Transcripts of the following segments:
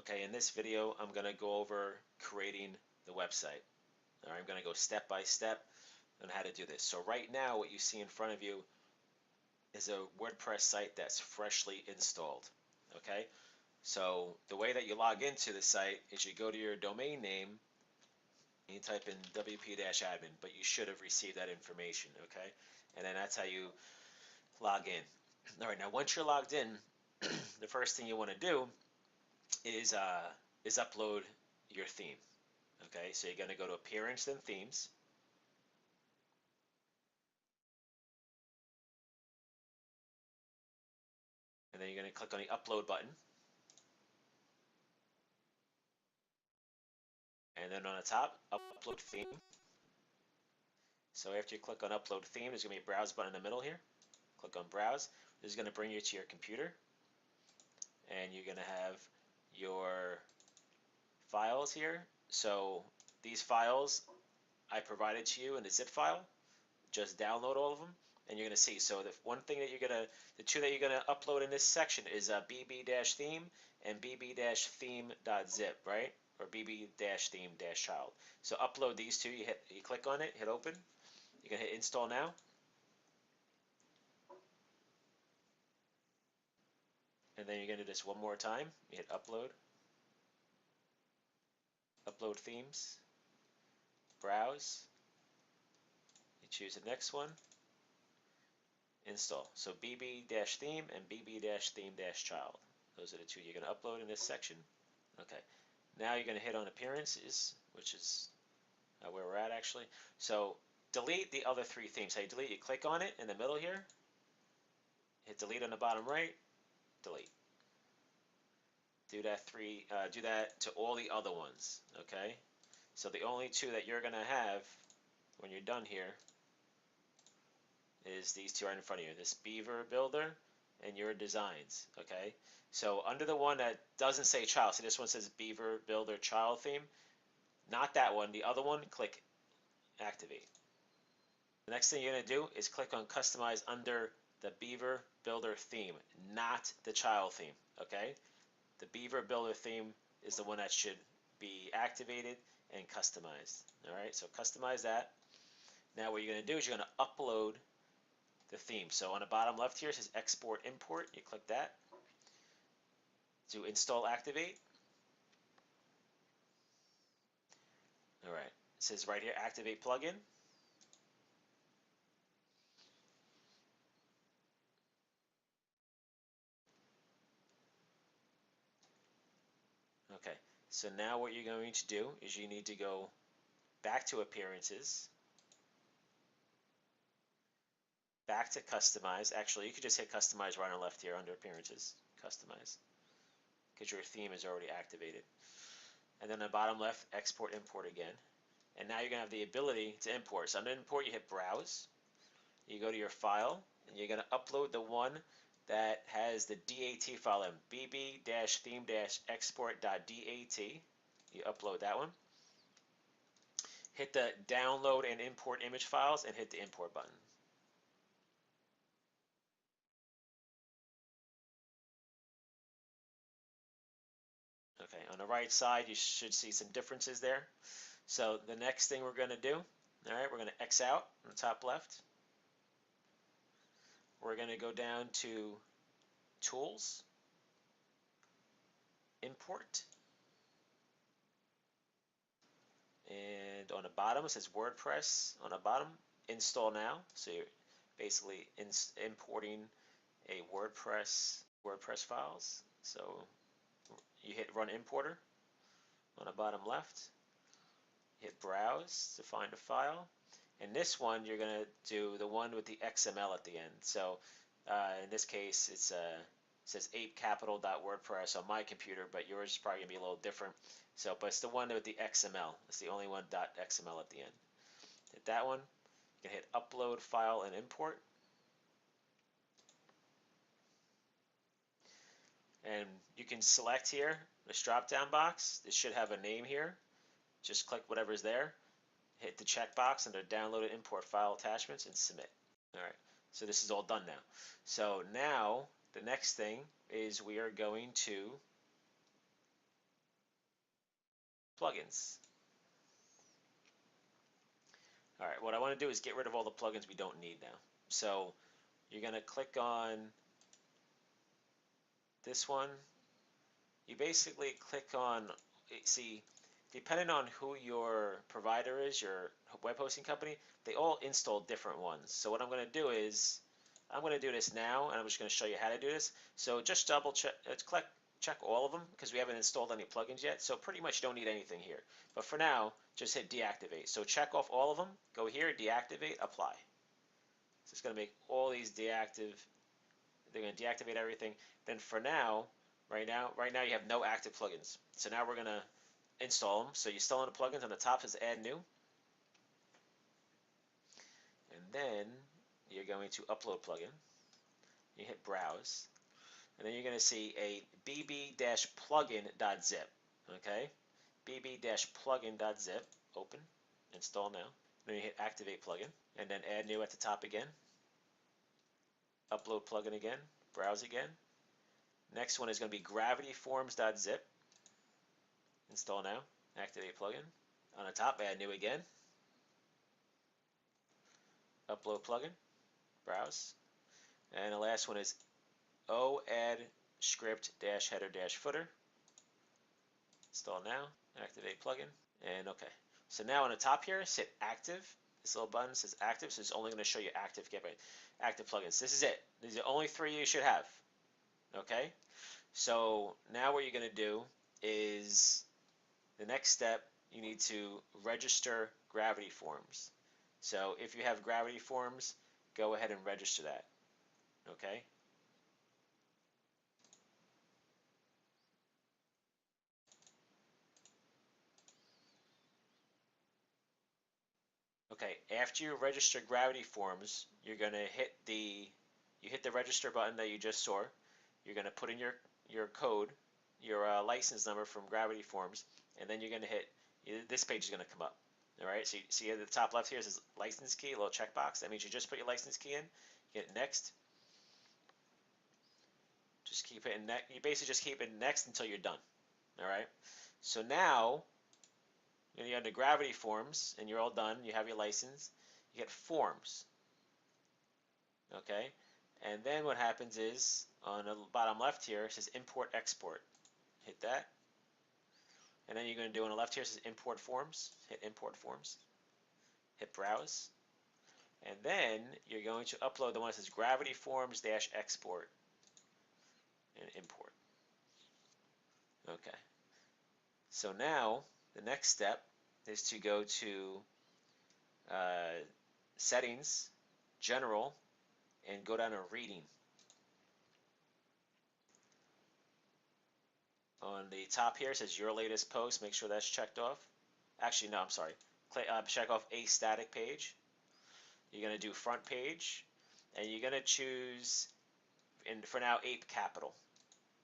Okay, in this video, I'm going to go over creating the website. All right, I'm going to go step by step on how to do this. So right now, what you see in front of you is a WordPress site that's freshly installed. Okay, so the way that you log into the site is you go to your domain name and you type in wp-admin, but you should have received that information. Okay, and then that's how you log in. All right, now once you're logged in, the first thing you want to do is upload your theme. Okay, so you're going to go to Appearance, then Themes. And then you're going to click on the Upload button. And then on the top, Upload Theme. So after you click on Upload Theme, there's going to be a Browse button in the middle here. Click on Browse. This is going to bring you to your computer. And you're going to have your files here. So these files I provided to you in the zip file. Just download all of them. And you're going to see. So the one thing that the two that you're going to upload in this section is bb-theme and bb-theme.zip, right? Or bb-theme-child. So upload these two. You click on it, hit open. You can hit install now. And then you're going to do this one more time. You hit upload. Upload themes. Browse. You choose the next one. Install. So bb-theme and bb-theme-child. Those are the two you're going to upload in this section. Okay. Now you're going to hit on appearances, which is where we're at actually. So delete the other three themes. How you delete? You click on it in the middle here. Hit delete on the bottom right. Delete. Do that to all the other ones. Okay. So the only two that you're going to have when you're done here is these two right in front of you. This Beaver Builder and your designs. Okay. So under the one that doesn't say child, so this one says Beaver Builder Child Theme. Not that one. The other one, click Activate. The next thing you're going to do is click on Customize under the Beaver Builder theme, not the child theme. Okay? The Beaver Builder theme is the one that should be activated and customized. Alright, so customize that. Now what you're going to do is you're going to upload the theme. So on the bottom left here it says Export Import. You click that. To install Activate. Alright, it says right here Activate Plugin. Okay, so now what you're going to do is you need to go back to Appearances, back to Customize. Actually, you could just hit Customize right on left here under Appearances, Customize, because your theme is already activated. And then on the bottom left, Export Import again. And now you're going to have the ability to import. So under Import, you hit Browse. You go to your file, and you're going to upload the one that has the DAT file in, bb-theme-export.dat. You upload that one. Hit the download and import image files and hit the import button. Okay, on the right side you should see some differences there. So the next thing we're going to do, all right, we're going to X out on the top left. We're going to go down to Tools, Import, and on the bottom it says WordPress. On the bottom, Install Now. So you're basically importing a WordPress files. So you hit Run Importer on the bottom left. Hit Browse to find a file. And this one, you're going to do the one with the XML at the end. So in this case, it says apecapital.wordpress on my computer, but yours is probably going to be a little different. So, but it's the one with the XML. It's the only one .xml at the end. Hit that one. You can hit Upload File and Import. And you can select here this drop-down box. This should have a name here. Just click whatever's there. Hit the checkbox under Download and Import File Attachments and Submit. Alright, so this is all done now. So now the next thing is we are going to plugins. All right, what I want to do is get rid of all the plugins we don't need now. So you're going to click on this one. You basically click on, see, depending on who your provider is, your web hosting company, they all install different ones. So what I'm going to do is, I'm going to do this now, and I'm just going to show you how to do this. So just double check, check all of them, because we haven't installed any plugins yet. So pretty much you don't need anything here. But for now, just hit deactivate. So check off all of them, go here, deactivate, apply. So it's going to make all these deactive. They're going to deactivate everything. Then for now, right now you have no active plugins. So now we're going to install them. So you install the plugins. On the top says add new. And then you're going to upload plugin. You hit browse. And then you're going to see a bb-plugin.zip. Okay? bb-plugin.zip. Open. Install now. Then you hit activate plugin. And then add new at the top again. Upload plugin again. Browse again. Next one is going to be gravityforms.zip. Install now. Activate plugin. On the top, add new again. Upload plugin. Browse. And the last one is add script header footer. Install now. Activate plugin. And okay. So now on the top here, hit active. This little button says active, so it's only going to show you active plugins. This is it. These are the only 3 you should have. Okay? So now what you're going to do is the next step, you need to register Gravity Forms. So if you have Gravity Forms, go ahead and register that. Okay? Okay, after you register Gravity Forms, you're going to hit the register button that you just saw. You're going to put in your code, your license number from Gravity Forms, and then you're going to hit, this page is going to come up. All right, so you see at the top left here, it says license key, a little checkbox. That means you just put your license key in, hit next. Just keep it in next. You basically just keep it next until you're done. All right, so now you're under Gravity Forms, and you're all done. You have your license. You get Forms. Okay, and then what happens is on the bottom left here it says Import Export. Hit that. And then you're going to do on the left here, it says Import Forms. Hit Import Forms. Hit Browse. And then you're going to upload the one that says Gravity Forms -export and import. Okay. So now the next step is to go to Settings, General, and go down to Reading. On the top here it says Your Latest Post. Make sure that's checked off. Actually, no, I'm sorry. Check off A Static Page. You're going to do Front Page, and you're going to choose, for now, Ape Capital.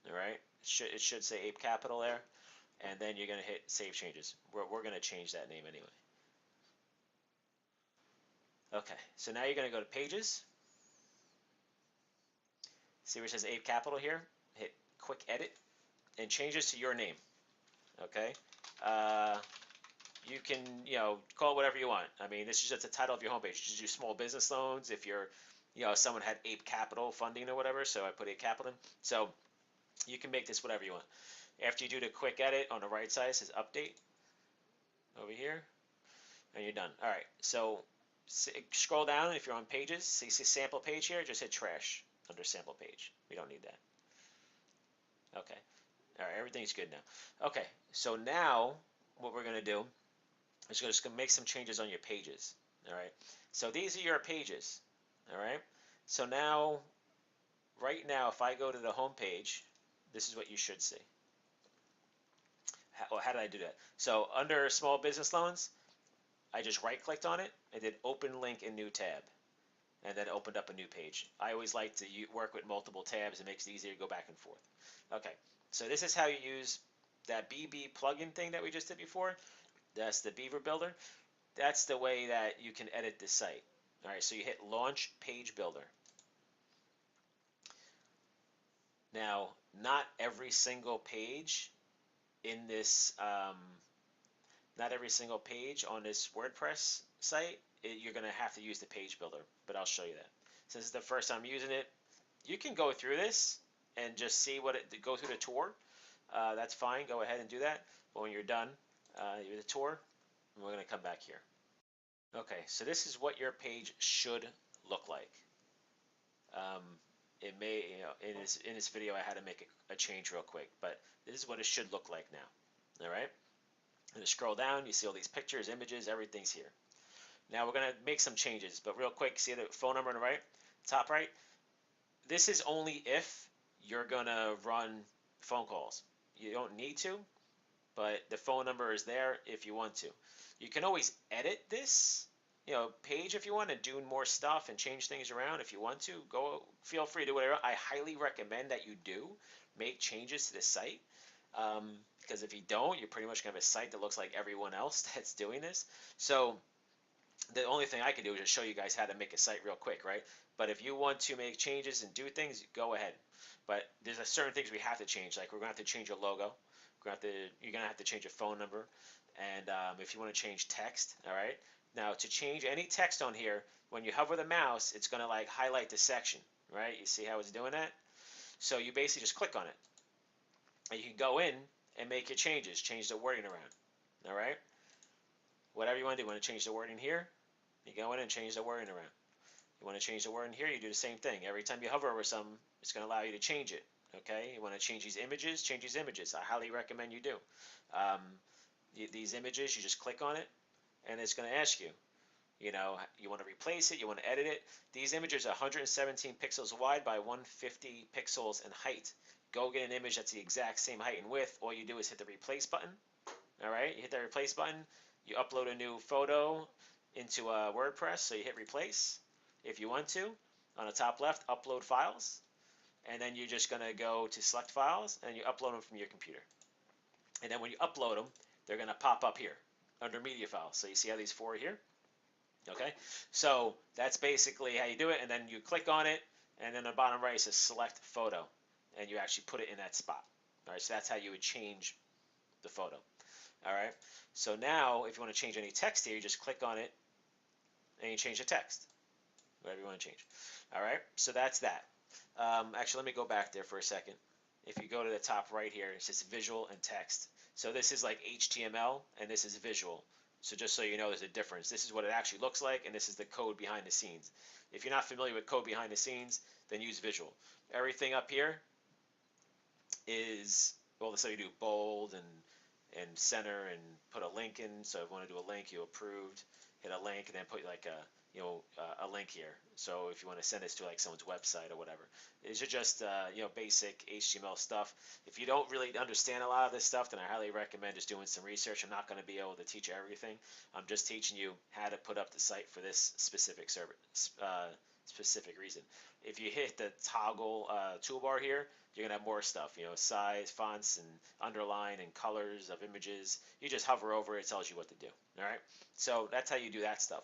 All right? It should say Ape Capital there, and then you're going to hit Save Changes. We're going to change that name anyway. Okay, so now you're going to go to Pages. See where it says Ape Capital here? Hit Quick Edit, and change this to your name. Okay? You can, call it whatever you want. I mean, this is just the title of your homepage. Just do small business loans if you're, someone had Ape Capital funding or whatever, so I put Ape Capital in. So you can make this whatever you want. After you do the quick edit, on the right side it says update over here, and you're done. All right, so scroll down. If you're on pages, see sample page here, just hit trash under sample page. We don't need that. Okay. All right, everything's good now. Okay, so now what we're going to do is just going to make some changes on your pages. All right, so these are your pages. All right, so now, right now, if I go to the home page, this is what you should see. How did I do that? So under small business loans, I just right clicked on it and did open link in new tab, and then opened up a new page. I always like to work with multiple tabs. It makes it easier to go back and forth. Okay, so this is how you use that BB plugin thing that we just did before. That's the Beaver Builder. That's the way that you can edit this site. All right, so you hit Launch Page Builder. Now, not every single page in this not every single page on this WordPress site, you're going to have to use the page builder, but I'll show you that. Since it's the first time using it, you can go through this and just see what it, go through the tour. That's fine, go ahead and do that. But when you're done with the tour, we're going to come back here. Okay, so this is what your page should look like. Um, it may, in this video, I had to make a change real quick, but this is what it should look like now. All right. I'm going to scroll down. You see all these pictures, images, everything's here. Now we're going to make some changes, but real quick, see the phone number on the right, top right? This is only if you're going to run phone calls. You don't need to, but the phone number is there if you want to. You can always edit this, page if you want, and do more stuff and change things around if you want to. Go, feel free to do whatever. I highly recommend that you do make changes to the site, because if you don't, you're pretty much gonna have a site that looks like everyone else that's doing this. So the only thing I can do is just show you guys how to make a site real quick, right? But if you want to make changes and do things, go ahead. But there's a certain things we have to change. Like we're gonna have to change your logo. You're gonna have to change your phone number, and if you want to change text, all right. Now to change any text on here, when you hover the mouse, it's gonna like highlight the section, right? You see how it's doing that? So you basically just click on it, and you can go in and make your changes, change the wording around, all right? Whatever you want to do. You want to change the wording here, you go in and change the wording around. You want to change the wording here, you do the same thing. Every time you hover over something, it's going to allow you to change it. Okay, you want to change these images, change these images. I highly recommend you do. Um, these images, you just click on it, and it's going to ask you, you want to replace it, you want to edit it. These images are 117 pixels wide by 150 pixels in height. Go get an image that's the exact same height and width. All you do is hit the replace button. All right, you hit that replace button. You upload a new photo into WordPress, so you hit replace. If you want to, on the top left, upload files, and then you're just going to go to select files, and you upload them from your computer. And then when you upload them, they're going to pop up here under media files. So you see how these four are here? Okay, so that's basically how you do it, and then you click on it, and then the bottom right says select photo, and you actually put it in that spot. All right, so that's how you would change the photo. All right, so now if you want to change any text here, you just click on it, and you change the text, whatever you want to change. All right, so that's that. Actually, let me go back there for a second. If you go to the top right here, it says visual and text. So this is like HTML, and this is visual. So just so you know, there's a difference. This is what it actually looks like, and this is the code behind the scenes. If you're not familiar with code behind the scenes, then use visual. Everything up here is, well, so you do bold and center and put a link in. So if you want to do a link, you approved, hit a link, and then put like a link here. So if you want to send this to like someone's website or whatever, these are just basic HTML stuff. If you don't really understand a lot of this stuff, then I highly recommend just doing some research. I'm not going to be able to teach you everything. I'm just teaching you how to put up the site for this specific specific reason. If you hit the toggle toolbar here, you're gonna have more stuff, size, fonts, and underline and colors of images. You just hover over it, it tells you what to do. All right, so that's how you do that stuff.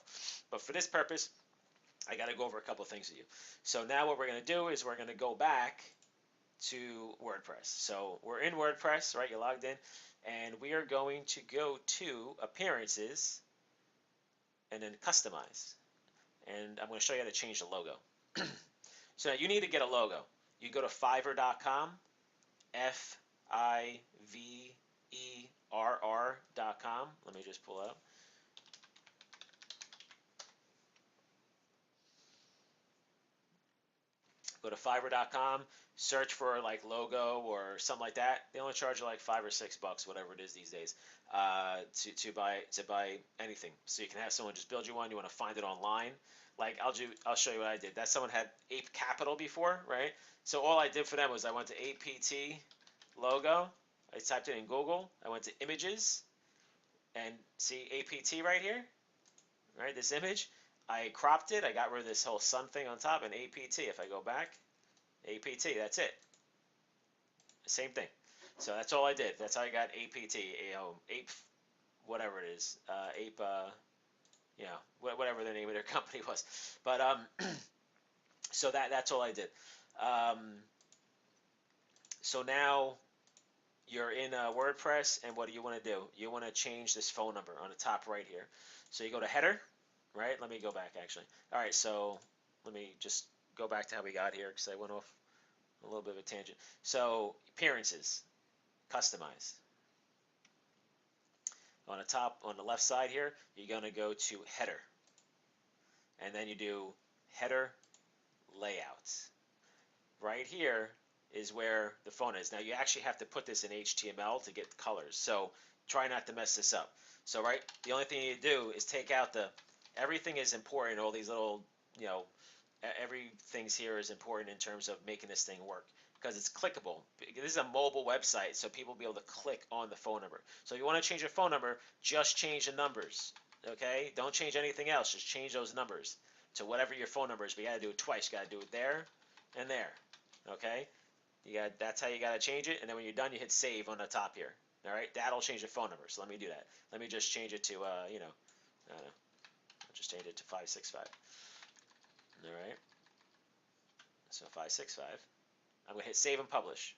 But for this purpose, I got to go over a couple of things with you. So now what we're gonna do is we're gonna go back to WordPress. So we're in WordPress, right? You're logged in, and we are going to go to Appearances and then Customize. And I'm going to show you how to change the logo. So now you need to get a logo. You go to Fiverr.com, Fiverr.com. Let me just pull it up. Go to Fiverr.com, search for like logo or something like that. They only charge you like $5 or $6, whatever it is these days, to buy anything. So you can have someone just build you one. You want to find it online. Like I'll show you what I did. That someone had Ape Capital before, right? So all I did for them was I went to APT logo. I typed it in Google. I went to images, and see APT right here, right? This image. I cropped it. I got rid of this whole sun thing on top, and APT. If I go back, APT. That's it. Same thing. So that's all I did. That's how I got APT. Ape, whatever it is. Ape. Whatever the name of their company was. But so that's all I did. So now you're in WordPress, and what do you want to do? You want to change this phone number on the top right here. So you go to header, right? Let me go back actually. All right, so let me just go back to how we got here because I went off a little bit of a tangent. So appearances, customize. On the top, on the left side here, you're going to go to header, and then you do header layout. Right here is where the phone is. Now you actually have to put this in HTML to get colors, so try not to mess this up. So the only thing you do is take out everything is important, all these little, everything's here is important in terms of making this thing work because it's clickable. This is a mobile website, so people will be able to click on the phone number. So if you want to change your phone number, just change the numbers, okay? Don't change anything else, just change those numbers to whatever your phone number is. But you got to do it twice. You got to do it there and there. Okay, that's how you got to change it, and then when you're done, you hit save on the top here. All right, that'll change the phone number. So let me do that. Let me just change it to I don't know, I'll just change it to 565. All right, so 565. I'm gonna hit save and publish.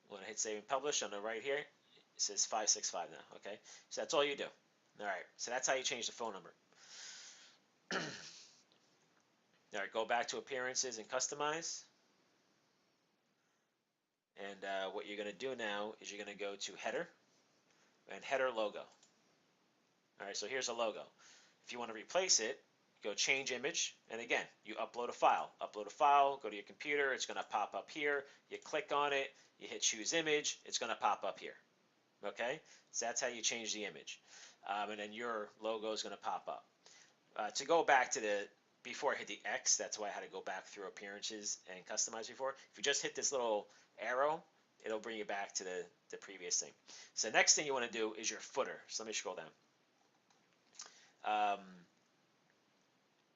When I hit save and publish on the right here, it says 565 now. Okay, so that's all you do. All right, so that's how you change the phone number. All right, go back to appearances and customize. And what you're going to do now is you're going to go to header and header logo. All right, so here's a logo. If you want to replace it, go change image, and again, you upload a file. Upload a file, go to your computer, it's going to pop up here. You click on it, you hit choose image, it's going to pop up here. Okay, so that's how you change the image. And then your logo is going to pop up. To go back to before I hit the X, that's why I had to go back through appearances and customize before. If you just hit this little arrow, it'll bring you back to the previous thing. So next thing you want to do is your footer. So let me scroll down.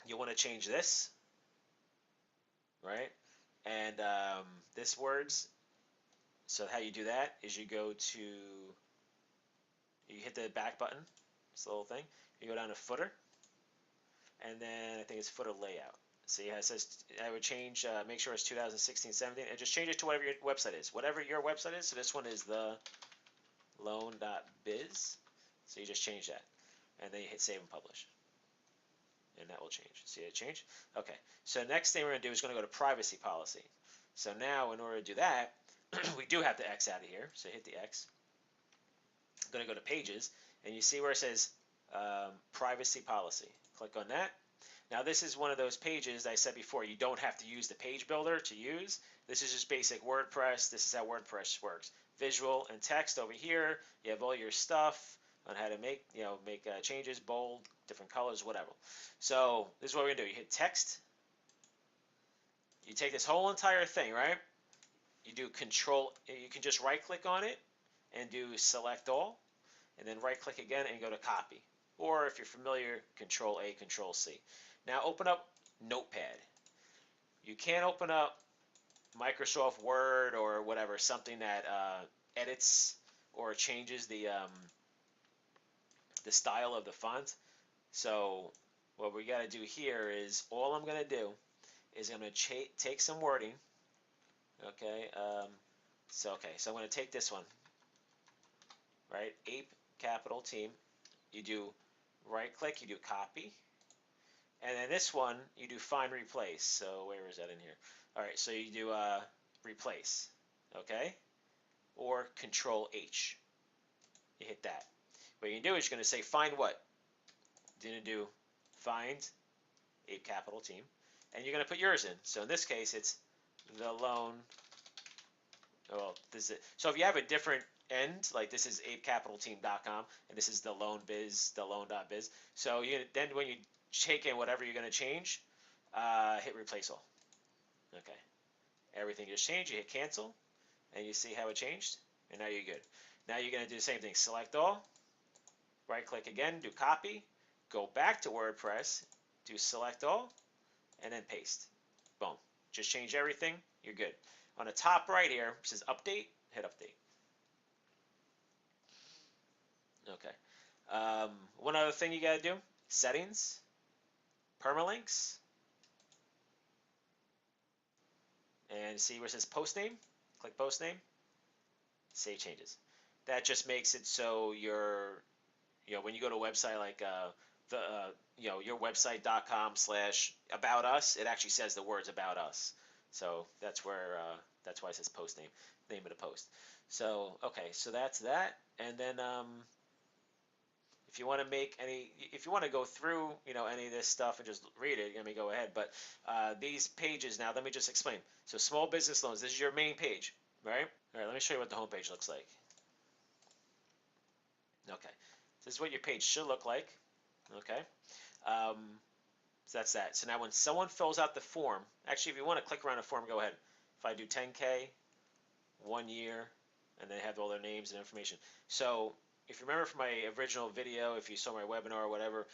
You want to change this, right? And this words. So how you do that is you hit the back button, this little thing. You go down to footer, and then I think it's footer layout. See, it says I would change, make sure it's 2016-17, and just change it to whatever your website is. Whatever your website is. So this one is the loan.biz. So you just change that, and then you hit save and publish, and that will change. See it change? Okay. So next thing we're going to do is going to go to privacy policy. So now, in order to do that, we do have to X out of here. So hit the X. I'm going to go to pages, and you see where it says privacy policy. Click on that. Now this is one of those pages I said before, you don't have to use the page builder to use. This is just basic WordPress. This is how WordPress works. Visual and text over here. You have all your stuff on how to make changes, bold, different colors, whatever. So this is what we're gonna do. You hit text. You take this whole entire thing, right? You do control. You can just right click on it and do select all, and then right click again and go to copy. Or if you're familiar, control A, control C. Now open up Notepad. You can't open up Microsoft Word or whatever, something that edits or changes the style of the font. So what we got to do here is, all I'm going to do is I'm going to take some wording. Okay, so I'm going to take this one, right? Ape capital team. You do right click, you do copy. And then this one, you do find replace. So where is that in here? All right, so you do replace, okay? Or control H. You hit that. What you can do is you're going to say find what? You're going to do find Ape capital team. And you're going to put yours in. So in this case, it's the loan. Well, this is it. So if you have a different end, like this is apecapitalteam.com, and this is the loan.biz, the loan.biz. So then when you take in whatever you're going to change, hit replace all. Okay. Everything just changed. You hit cancel, and you see how it changed, and now you're good. Now you're going to do the same thing. Select all, right click again, do copy, go back to WordPress, do select all, and then paste. Boom. Just change everything. You're good. On the top right here, it says update, hit update. Okay. One other thing you got to do, settings, permalinks, and see where it says post name. Click post name, save changes. That just makes it so when you go to a website like your website.com/about us, it actually says the words about us. So that's why it says post name of the post. So okay, so that's that. And then if you want to if you want to go through any of this stuff and just read it, let me go ahead. But these pages now, let me just explain. So small business loans, this is your main page, right? All right, let me show you what the home page looks like. Okay, this is what your page should look like. Okay. Um, so that's that. So now when someone fills out the form, actually, if you want to click around a form, go ahead. If I do 10K, 1 year, and they have all their names and information. So if you remember from my original video, if you saw my webinar or whatever,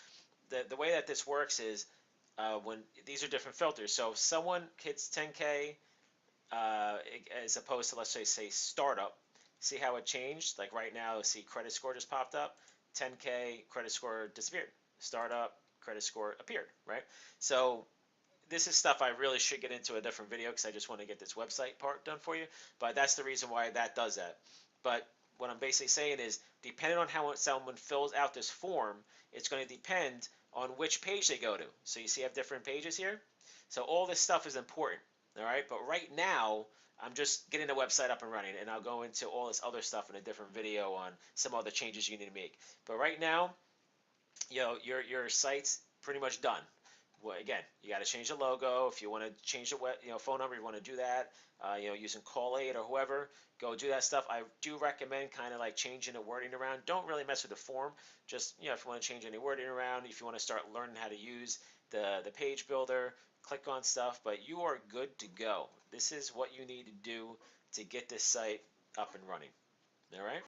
the way that this works is when these are different filters. So if someone hits 10K as opposed to, let's say startup, see how it changed? Like right now, see credit score just popped up, 10K, credit score disappeared. Startup, credit score appeared, right? So this is stuff I really should get into a different video because I just want to get this website part done for you. But that's the reason why that does that. But what I'm basically saying is, depending on how someone fills out this form, it's going to depend on which page they go to. So you see I have different pages here. So all this stuff is important. All right. But right now, I'm just getting the website up and running, and I'll go into all this other stuff in a different video on some other changes you need to make. But right now, your site's pretty much done. Well, again, you got to change the logo. If you want to change the phone number, you want to do that. Using Call8 or whoever, go do that stuff. I do recommend kind of like changing the wording around. Don't really mess with the form. Just if you want to change any wording around, if you want to start learning how to use the page builder, click on stuff. But you are good to go. This is what you need to do to get this site up and running. All right.